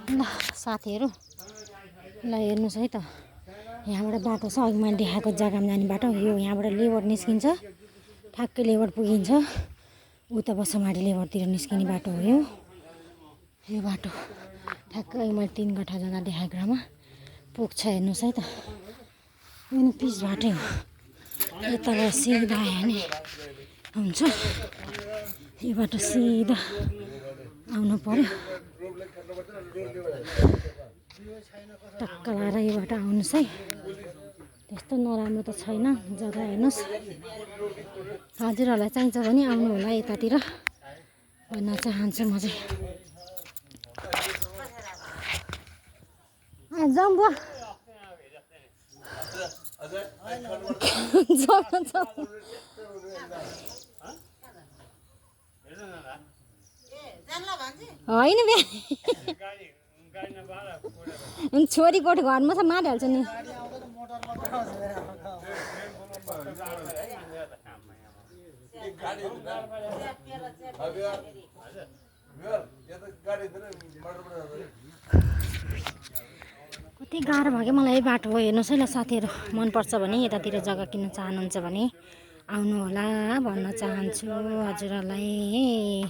ल साथीहरू ल हेर्नुहोस् है त यहाँबाट बाटो छ अघि मैले देखाएको जग्गामा जाने बाटो यो यहाँबाट लेबर निस्किन्छ ठ्याक्कै लेबर पुगिन्छ उता बसमाडी लेबरतिर निस्किने बाटो हो यो बाटो ठ्याक्कै मैले 3 कठा जग्गा देखाएको ठाउँमा पुग्छ हेर्नुहोस् है त यो पिच बाटै हो यताबाट सिधा आयो भने हुन्छ यो बाटो सिधा आउनु पर्यो टक्क लाएर यो बाटो आउनुहोस् है त्यस्तो नराम्रो त छैन जग्गा हेर्नुहोस् हजुरहरूलाई चाहिन्छ भने आउनु होला यतातिर भन्न चाहन्छु म चाहिँ जाउँ बुवा होइन बिहा छोरीकोट घरमा छ मारिहाल्छ नि कति गाह्रो भयो क्या मलाई यही बाटो हो हेर्नुहोस् है ल साथीहरू मनपर्छ भने यतातिर जग्गा किन्न चाहनुहुन्छ भने आउनु होला भन्न चाहन्छु हजुरहरूलाई